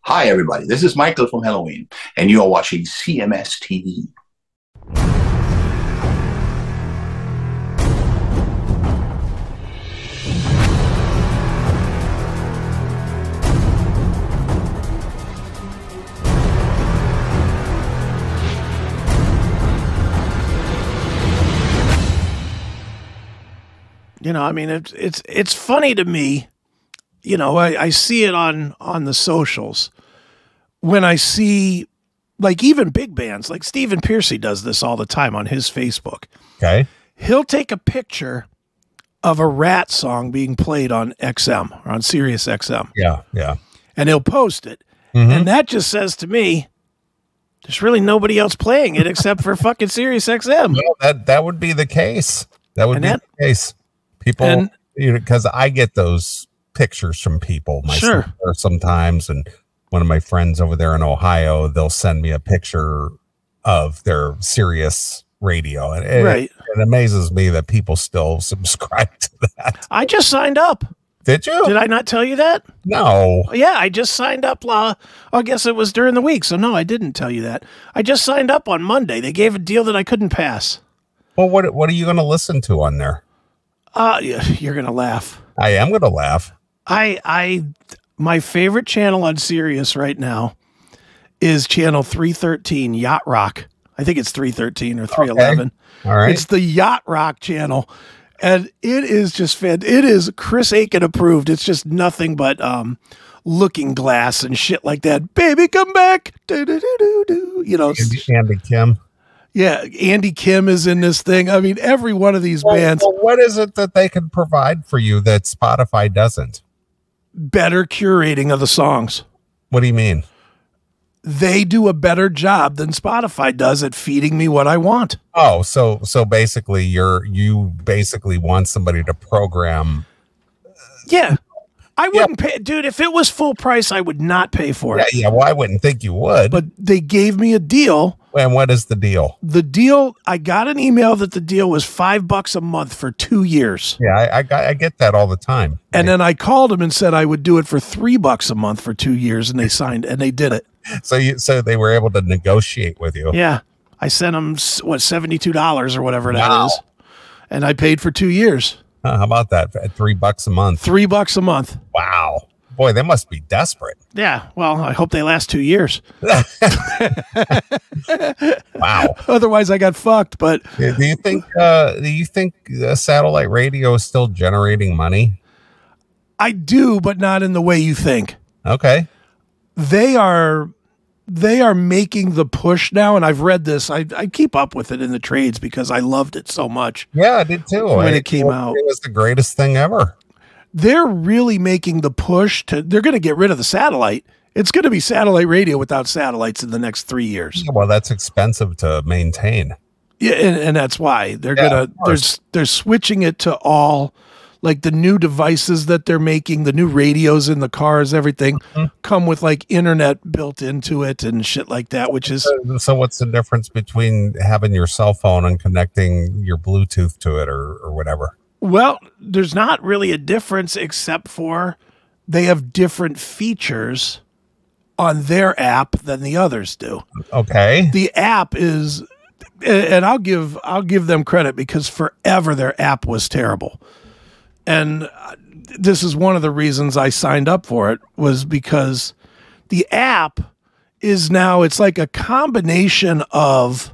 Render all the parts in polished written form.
Hi, everybody. This is Michael from Halloween, and you are watching CMS TV. You know, I mean, it's funny to me. You know, I see it on the socials when I see, like, even big bands like Stephen Pearcy does this all the time on his Facebook. Okay. He'll take a picture of a Rat song being played on XM or on SiriusXM. Yeah. And he'll post it. Mm-hmm. And that just says to me, there's really nobody else playing it except for fucking SiriusXM. Well, that would be the case. That would be the case. People, because I get those pictures from people myself sometimes, and one of my friends over there in Ohio, they'll send me a picture of their Sirius radio, and it amazes me that people still subscribe to that. I just signed up. Did you? Did I not tell you that? No. Yeah, I just signed up. I guess it was during the week, so no, I didn't tell you that. I just signed up on Monday. They gave a deal that I couldn't pass. Well, what are you going to listen to on there? You're going to laugh. I am going to laugh. My favorite channel on Sirius right now is channel 313, Yacht Rock. I think it's 313 or 311. Okay. All right. It's the Yacht Rock channel. And it is just it is Chris Aiken approved. It's just nothing but Looking Glass and shit like that. Baby, come back. Do. You know, Andy Kim. Yeah, Andy Kim is in this thing. I mean, every one of these bands. Well, what is it that they can provide for you that Spotify doesn't? Better curating of the songs. What do you mean? They do a better job than Spotify does at feeding me what I want. Oh, so basically you basically want somebody to program. Yeah. I wouldn't pay, dude, if it was full price, I would not pay for it. Yeah, well, I wouldn't think you would. But they gave me a deal. And what is the deal? The deal, I got an email that the deal was $5 a month for 2 years. Yeah, I get that all the time. And then I called them and said I would do it for $3 a month for 2 years, and they signed, and they did it. So they were able to negotiate with you. Yeah. I sent them, $72 or whatever that is. And I paid for 2 years. How about that? At $3 a month. $3 a month. Wow. Boy, they must be desperate. Yeah. Well, I hope they last 2 years. Wow. Otherwise, I got fucked. But do you think satellite radio is still generating money? I do, but not in the way you think. Okay. They are making the push now, and I've read this. I keep up with it in the trades because I loved it so much. Yeah, I did too. When it came out. It was the greatest thing ever. They're really making the push they're going to get rid of the satellite. It's going to be satellite radio without satellites in the next 3 years. Yeah, well, that's expensive to maintain. Yeah, and that's why they're switching it to all, like, the new devices that they're making, the new radios in the cars, everything come with like internet built into it and shit like that, which is. So what's the difference between having your cell phone and connecting your Bluetooth to it or whatever? Well, there's not really a difference except for they have different features on their app than the others do. Okay. The app is, and I'll give them credit because forever their app was terrible. And this is one of the reasons I signed up for it, was because the app is now, it's like a combination of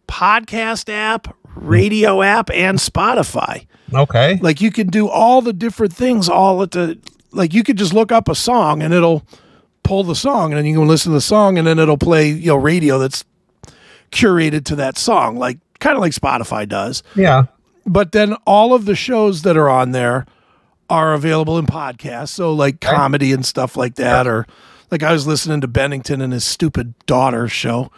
podcast app, radio app, and Spotify. Okay. Like, you can do all the different things all at the, like, you could just look up a song and it'll pull the song, and then you can listen to the song, and then it'll play, radio that's curated to that song, like kind of like Spotify does. Yeah. But then all of the shows that are on there are available in podcasts. So like comedy and stuff like that. Or like I was listening to Bennington and his stupid daughter show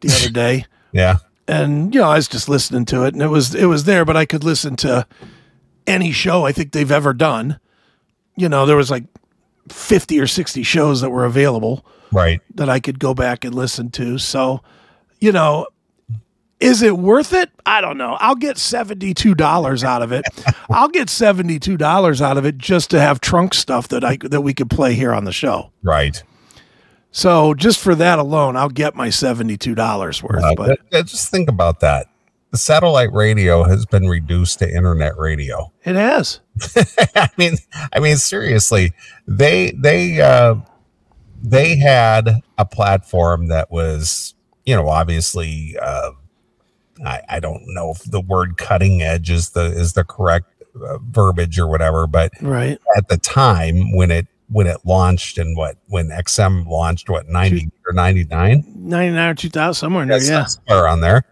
the other day. Yeah. And, I was just listening to it, and it was there, but I could listen to any show I think they've ever done. There was like 50 or 60 shows that were available. Right. That I could go back and listen to. So, is it worth it? I don't know. I'll get $72 out of it. I'll get $72 out of it just to have trunk stuff that we could play here on the show. Right. So just for that alone, I'll get my $72 worth. But just think about that. The satellite radio has been reduced to internet radio. It has. I mean, seriously, they had a platform that was, obviously, I don't know if the word cutting edge is the correct verbiage or whatever, but right at the time when it launched and when XM launched, 90 or 99 or 2000, somewhere in there, somewhere on there.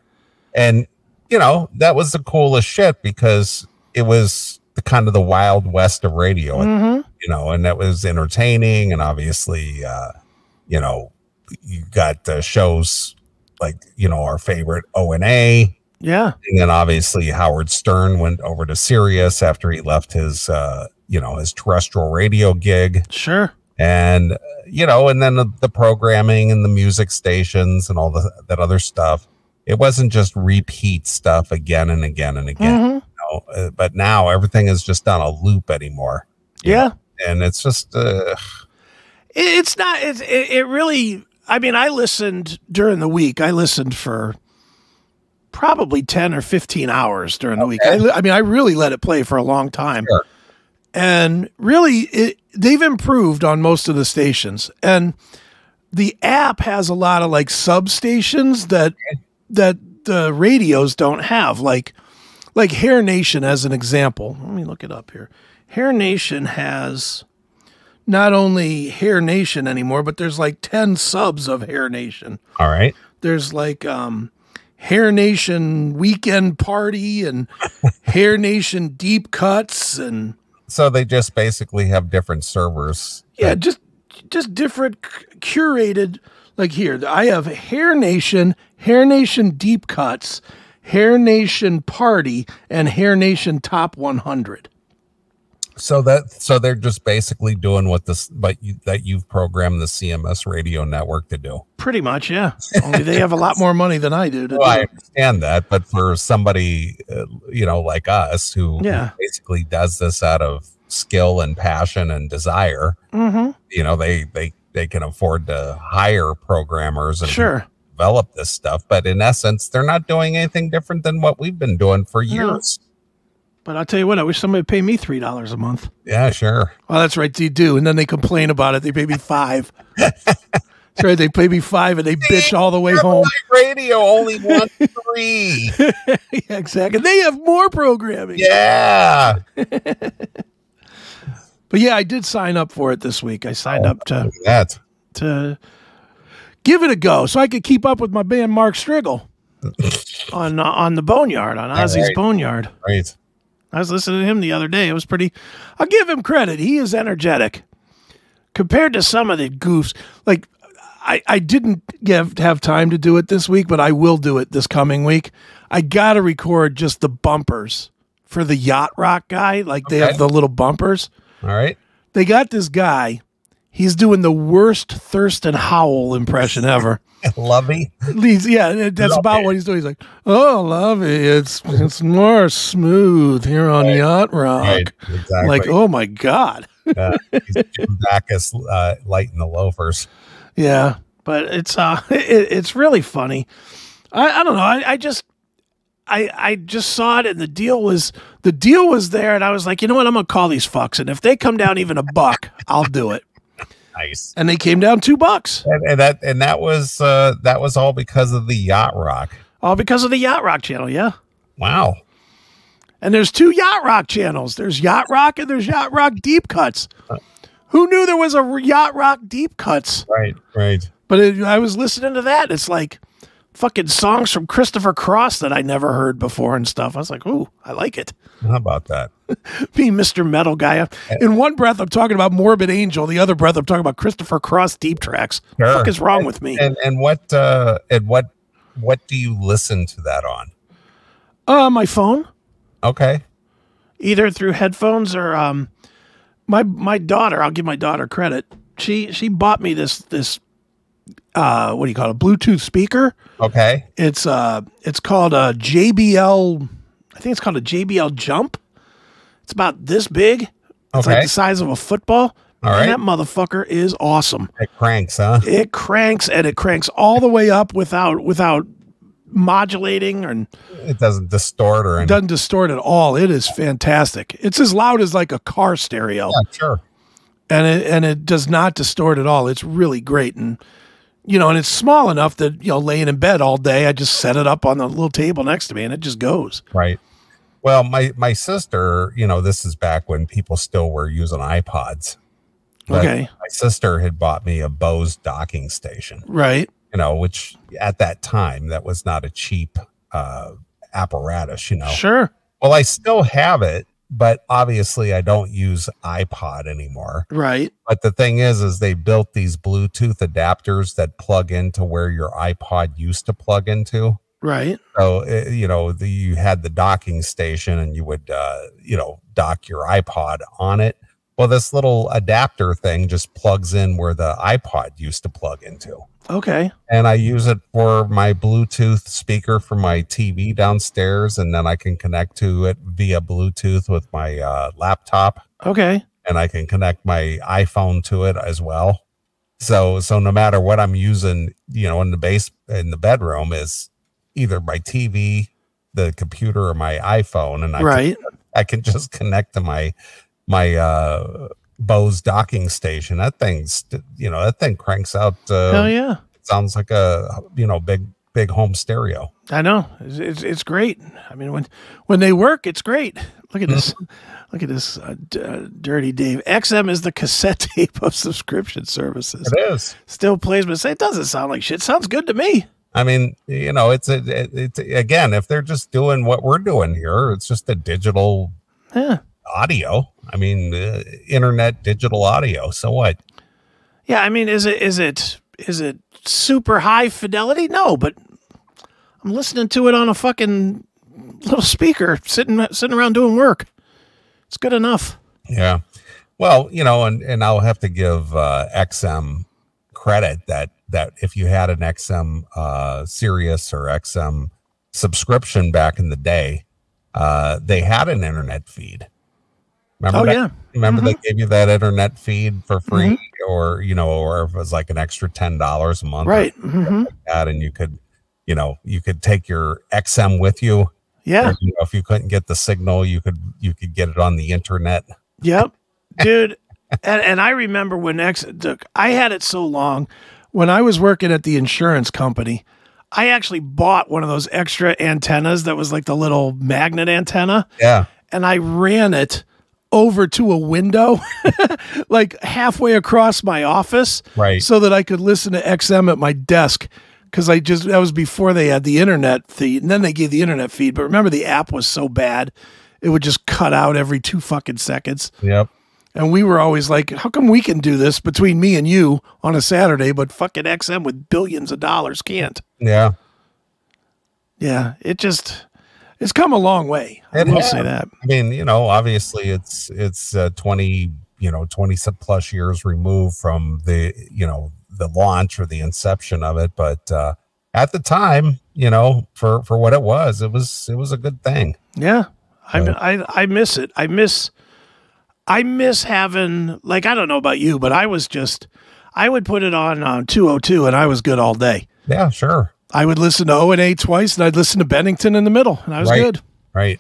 And that was the coolest shit because it was the kind of the Wild West of radio, mm-hmm. And that was entertaining. And obviously, you got shows like, our favorite O&A. Yeah. And then obviously Howard Stern went over to Sirius after he left his, his terrestrial radio gig. Sure. And, and then the programming and the music stations and all that other stuff. It wasn't just repeat stuff again and again and again, mm-hmm. But now everything is just on a loop anymore. Yeah. And it's just, it's not, it really, I mean, I listened during the week. I listened for probably 10 or 15 hours during the week. I really let it play for a long time. Sure. And really, they've improved on most of the stations. And the app has a lot of like substations that the radios don't have, like Hair Nation as an example. Let me look it up here. Hair Nation has not only Hair Nation anymore, but there's like 10 subs of Hair Nation. All right. There's like Hair Nation Weekend Party and Hair Nation Deep Cuts, and so they just basically have different servers. Yeah, just different curated. Like here, I have Hair Nation Deep Cuts, Hair Nation Party, and Hair Nation Top 100. So they're just basically doing that you've programmed the CMS radio network to do. Pretty much, yeah. Only they have a lot more money than I do. I understand that, but for somebody like us who basically does this out of skill and passion and desire, mm-hmm. They can afford to hire programmers and sure. develop this stuff. But in essence, they're not doing anything different than what we've been doing for years. No. But I'll tell you what, I wish somebody would pay me $3 a month. Yeah, sure. Well, that's right. They do. And then they complain about it. They pay me $5. That's right. They pay me $5 and they bitch all the way home. Radio only wants $3. Yeah, exactly. They have more programming. Yeah. But yeah, I did sign up for it this week. I signed up to give it a go so I could keep up with my band Mark Strigle on the Boneyard, on Ozzy's Boneyard. Right. I was listening to him the other day. It was pretty. I'll give him credit. He is energetic compared to some of the goofs. Like I didn't have time to do it this week, but I will do it this coming week. I got to record just the bumpers for the Yacht Rock guy. Like they have the little bumpers. All right. They got this guy. He's doing the worst Thurston Howell impression ever. Lovey? Yeah, that's about what he's doing. He's like, oh, Lovey, it's more smooth here on Yacht Rock. Right, exactly. Like, oh, my God. He's back as light in the loafers. Yeah, but it's really funny. I don't know. I just saw it, and the deal was there, and I was like, you know what? I'm gonna call these fucks, and if they come down even $1, I'll do it. Nice. And they came down $2, and that was all because of the Yacht Rock. All because of the Yacht Rock channel, yeah. Wow. And there's 2 Yacht Rock channels. There's Yacht Rock and there's Yacht Rock Deep Cuts. Who knew there was a Yacht Rock Deep Cuts? Right. But I was listening to that. It's like fucking songs from Christopher Cross that I never heard before and stuff. I was like, ooh, I like it. How about that? Being Mr. Metal guy. In one breath, I'm talking about Morbid Angel. The other breath, I'm talking about Christopher Cross deep tracks. Sure. What the fuck is wrong with me? And what do you listen to that on? My phone. Okay. Either through headphones or my daughter. I'll give my daughter credit. She bought me this what do you call it? A Bluetooth speaker. Okay. It's called a JBL. I think it's called a JBL Jump. It's about this big. It's like the size of a football. All right. And that motherfucker is awesome. It cranks, huh? It cranks, and it cranks all the way up without modulating, and it doesn't distort or anything. It doesn't distort at all. It is fantastic. It's as loud as like a car stereo. Yeah, sure. And it does not distort at all. It's really great. And and it's small enough that, laying in bed all day, I just set it up on the little table next to me and it just goes. Right. Well, my sister, this is back when people still were using iPods. Okay. My sister had bought me a Bose docking station. Right. Which at that time, that was not a cheap apparatus, Sure. Well, I still have it, but obviously I don't use iPod anymore. Right. But the thing is they built these Bluetooth adapters that plug into where your iPod used to plug into. Right. So, you had the docking station and you would, dock your iPod on it. Well, this little adapter thing just plugs in where the iPod used to plug into. Okay. And I use it for my Bluetooth speaker for my TV downstairs. And then I can connect to it via Bluetooth with my laptop. Okay. And I can connect my iPhone to it as well. So no matter what I'm using, in the bedroom is either my TV, the computer, or my iPhone. And I can just connect to my Bose docking station. That thing cranks out. Hell yeah. Sounds like a, big home stereo. I know. It's great. I mean, when they work, it's great. Look at this. Look at this dirty Dave. XM is the cassette tape of subscription services. It is. Still plays, but it doesn't sound like shit. Sounds good to me. I mean, it's again, if they're just doing what we're doing here, it's just a digital audio. I mean, internet digital audio. So what? Yeah, I mean, is it super high fidelity? No, but I'm listening to it on a fucking little speaker, sitting around doing work. It's good enough. Yeah. Well, and I'll have to give XM credit that if you had an XM Sirius or XM subscription back in the day, they had an internet feed. Remember they gave you that internet feed for free, or or if it was like an extra $10 a month, right? Like that, and you could take your XM with you. Yeah. Or, if you couldn't get the signal, you could get it on the internet. Yep, dude. and I remember when I had it so long when I was working at the insurance company. I actually bought one of those extra antennas that was like the little magnet antenna. Yeah. And I ran it over to a window, like halfway across my office, right, so that I could listen to XM at my desk. Because that was before they had the internet feed, and then they gave the internet feed. But remember, the app was so bad, it would just cut out every 2 fucking seconds. Yep. And we were always like, how come we can do this between me and you on a Saturday, but fucking XM with billions of dollars can't? Yeah. Yeah. It's come a long way. I will say that. I mean, obviously it's 20 plus years removed from the launch or the inception of it. But at the time, for what it was a good thing. Yeah. I miss it. I miss having, like, I don't know about you, but I would put it on 202 and I was good all day. Yeah, sure. I would listen to O&A twice and I'd listen to Bennington in the middle and I was good. Right.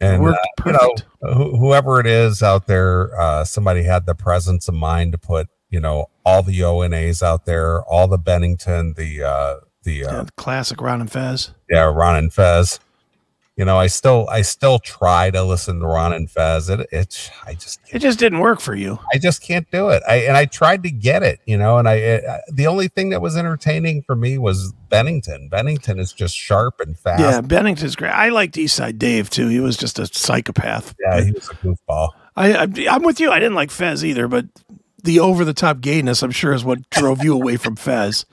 And, perfect. Whoever it is out there, somebody had the presence of mind to put, all the O&As out there, all the Bennington, the classic Ron and Fez. Yeah, Ron and Fez. I still try to listen to Ron and Fez. It just didn't work for you. I just can't do it. I tried to get it, and the only thing that was entertaining for me was Bennington. Bennington is just sharp and fast. Yeah, Bennington's great. I liked Eastside Dave too. He was just a psychopath. Yeah, he was a goofball. I'm with you. I didn't like Fez either, but the over-the-top gayness, I'm sure, is what drove you away from Fez.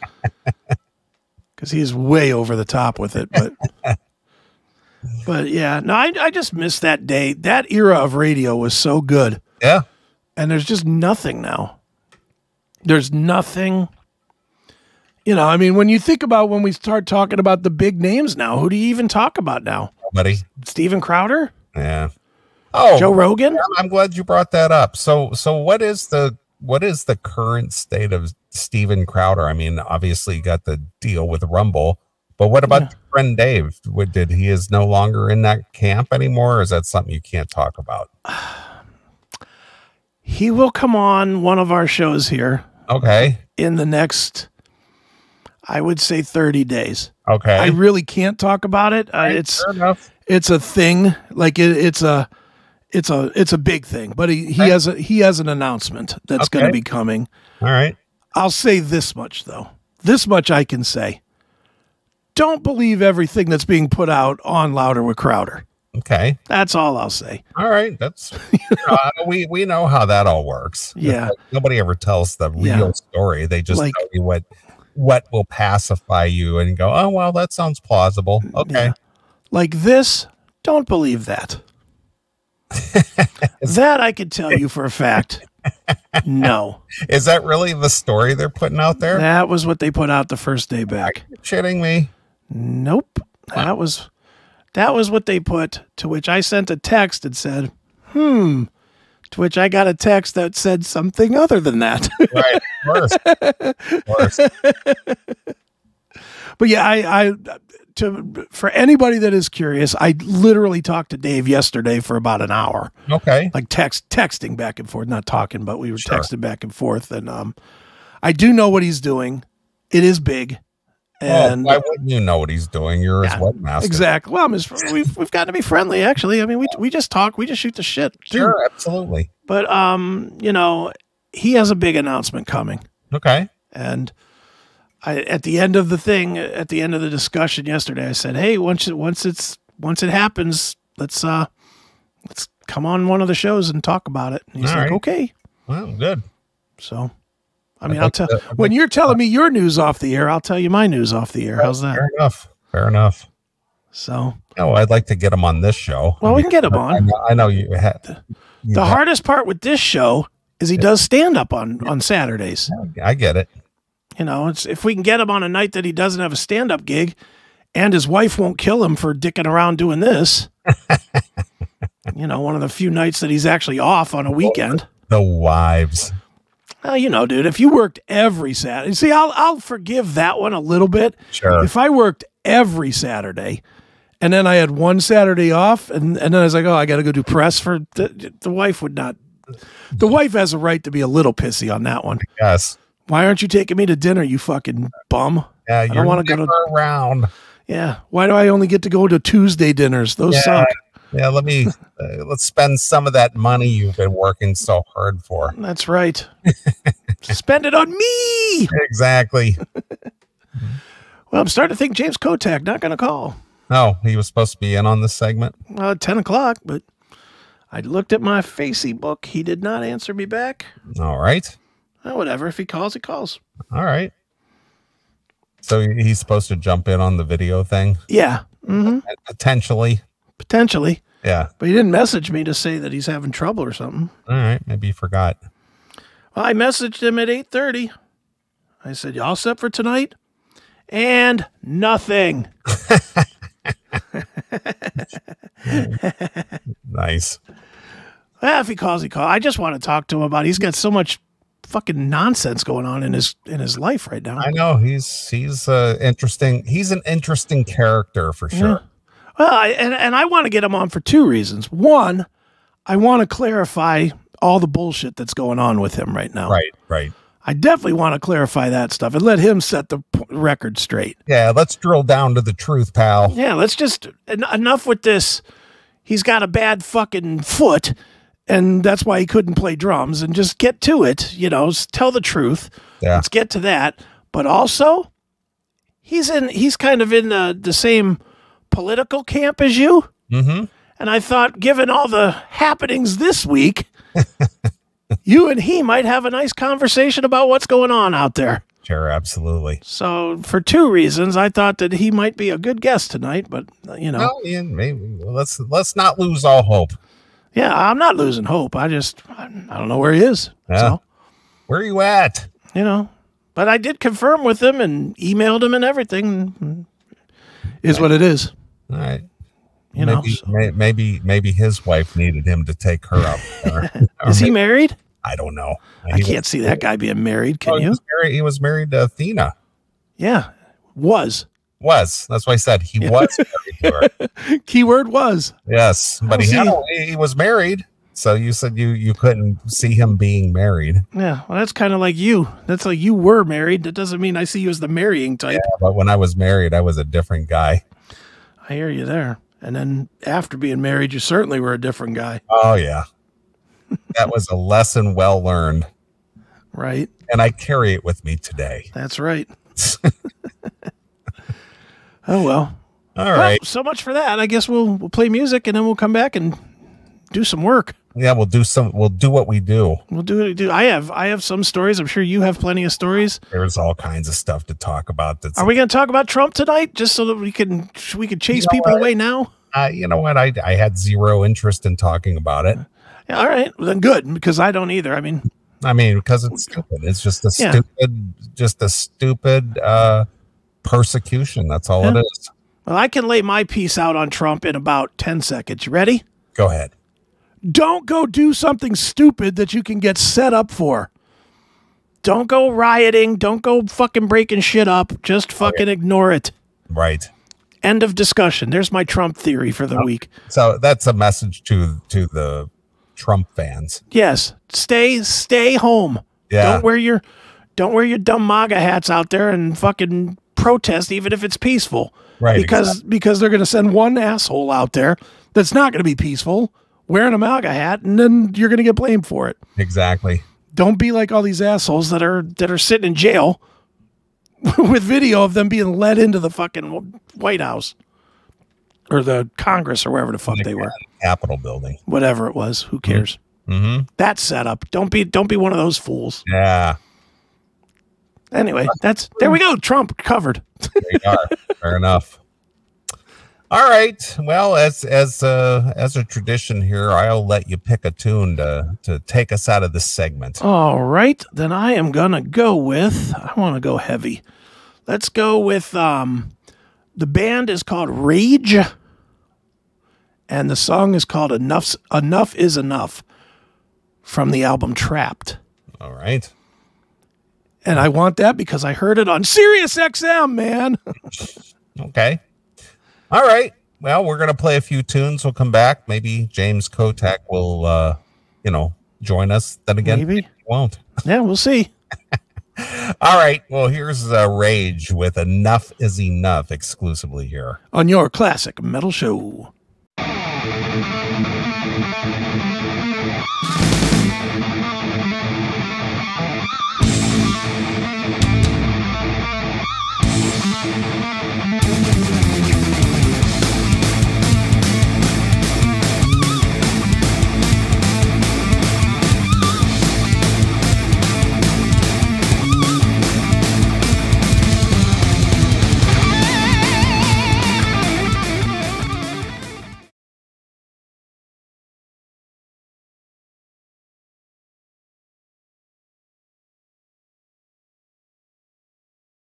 Because he's way over the top with it. But yeah, no, I just miss that day. That era of radio was so good. Yeah. And there's just nothing now. There's nothing. I mean, when you think about when we start talking about the big names now, who do you even talk about now? Nobody. Steven Crowder? Yeah. Oh, Joe Rogan. I'm glad you brought that up. So what is the current state of Steven Crowder? I mean, obviously you got the deal with Rumble, but what about your friend Dave? He is no longer in that camp anymore? Or is that something you can't talk about? He will come on one of our shows here. Okay. In the next, I would say 30 days. Okay. I really can't talk about it. Fair enough. It's a thing. Like it's a big thing, but he has an announcement that's going to be coming. All right. I'll say this much though. This much I can say. Don't believe everything that's being put out on Louder with Crowder. Okay. That's all I'll say. All right. That's we know how that all works. Yeah. Nobody ever tells the real story. They just tell you what will pacify you and go, oh well, that sounds plausible. Okay. Yeah. Like this, don't believe that. That I could tell you for a fact. No. Is that really the story they're putting out there? That was what they put out the first day back. Are you kidding me? Nope. Wow. That was what they put, to which I sent a text and said, to which I got a text that said something other than that. Right. Of course. But yeah, for anybody that is curious, I literally talked to Dave yesterday for about an hour. Okay. Like texting back and forth, not talking, but we were texting back and forth. And I do know what he's doing. It is big. And why wouldn't you know what he's doing? You're his webmaster. Exactly. Well, we've got to be friendly, actually. I mean, we just talk, we just shoot the shit. Too. Sure, absolutely. But he has a big announcement coming. Okay. And at the end of the discussion yesterday, I said, "Hey, once it happens, let's come on one of the shows and talk about it." And he's like, "Okay." Well, good. So, I mean, when you're telling me your news off the air, I'll tell you my news off the air. How's that? Fair enough. So, I'd like to get him on this show. Well, we can get him on. I know you had. The hardest part with this show is he does stand up on Saturdays. I get it. It's if we can get him on a night that he doesn't have a stand-up gig and his wife won't kill him for dicking around doing this. One of the few nights that he's actually off on a weekend. The wives. Dude, if you worked every Saturday, see, I'll forgive that one a little bit. Sure. If I worked every Saturday and then I had one Saturday off and then I was like, oh, I got to go do press for the wife would not. The wife has a right to be a little pissy on that one. Yes. Why aren't you taking me to dinner, you fucking bum? Yeah, I don't want to go around. Yeah. Why do I only get to go to Tuesday dinners? Those suck. Yeah, let's spend some of that money you've been working so hard for. That's right. Spend it on me. Exactly. Well, I'm starting to think James Kotak not going to call. No, he was supposed to be in on this segment. 10 o'clock, but I looked at my Facey book. He did not answer me back. All right. Whatever. If he calls, he calls. All right. So he's supposed to jump in on the video thing? Yeah. Mm-hmm. Potentially. Yeah. But he didn't message me to say that he's having trouble or something. All right. Maybe he forgot. Well, I messaged him at 8:30. I said, you all set for tonight? And nothing. Nice. Well, if he calls, he calls. I just want to talk to him about he's got so much fucking nonsense going on in his life right now. I know he's interesting. He's an interesting character for sure. Yeah. Well, I want to get him on for two reasons. One, I want to clarify all the bullshit that's going on with him right now. Right. I definitely want to clarify that stuff and let him set the record straight. Yeah, let's drill down to the truth, pal. Yeah, let's just enough with this. He's got a bad fucking foot. And that's why he couldn't play drums, and just get to it, tell the truth. Yeah. Let's get to that. But also, he's kind of in the same political camp as you. Mm-hmm. And I thought, given all the happenings this week, you and he might have a nice conversation about what's going on out there. Sure, absolutely. So for two reasons, I thought that he might be a good guest tonight, but Well, Ian, maybe let's not lose all hope. Yeah, I'm not losing hope. I don't know where he is. Yeah. So, where are you at? But I did confirm with him and emailed him and everything. Is what it is. All right. You know, maybe his wife needed him to take her out there. Is he married? I don't know. I can't see that guy being married. Can you? He was married to Athena. Yeah, was. That's why I said he was married to her. Keyword was. Yes, but he was married. So you said you couldn't see him being married. Yeah, well, that's kind of like you. That's like you were married. That doesn't mean I see you as the marrying type. Yeah, but when I was married, I was a different guy. I hear you there. And then after being married, you certainly were a different guy. Oh, yeah. That was a lesson well learned. Right. And I carry it with me today. That's right. Oh, well. All right. So much for that. I guess we'll play music and then we'll come back and do some work. Yeah, we'll do what we do. We'll do what we do. I have some stories. I'm sure you have plenty of stories. There's all kinds of stuff to talk about. Are we going to talk about Trump tonight just so that we can chase people away now? You know what? I had zero interest in talking about it. Yeah, all right. Well, then good, because I don't either. I mean, because it's stupid. It's just a stupid persecution. That's all it is. Well, I can lay my piece out on Trump in about 10 seconds. You ready? Go ahead. Don't go do something stupid that you can get set up for. Don't go rioting. Don't go fucking breaking shit up. Just fucking ignore it. Right. End of discussion. There's my Trump theory for the week. So that's a message to the Trump fans. Yes. Stay home. Yeah. Don't wear your dumb MAGA hats out there and fucking protest, even if it's peaceful. Right. Because they're going to send one asshole out there that's not going to be peaceful, wearing a MAGA hat, and then you're going to get blamed for it. Exactly. Don't be like all these assholes that are sitting in jail with video of them being led into the fucking White House or the Congress or wherever the fuck they were. Capitol building. Whatever it was. Who cares? Mm-hmm. That's set up. Don't be one of those fools. Yeah. Anyway, there we go. Trump covered. There you are. Fair enough. All right. Well, as a tradition here, I'll let you pick a tune to take us out of this segment. All right. Then I am gonna go with. I want to go heavy. Let's go with the band is called Rage, and the song is called Enough Is Enough from the album Trapped. All right. And I want that because I heard it on SiriusXM, man. Okay. All right. Well, we're going to play a few tunes. We'll come back. Maybe James Kotak will, join us. Then again, maybe he won't. Yeah, we'll see. All right. Well, here's Rage with Enough Is Enough exclusively here on your classic metal show.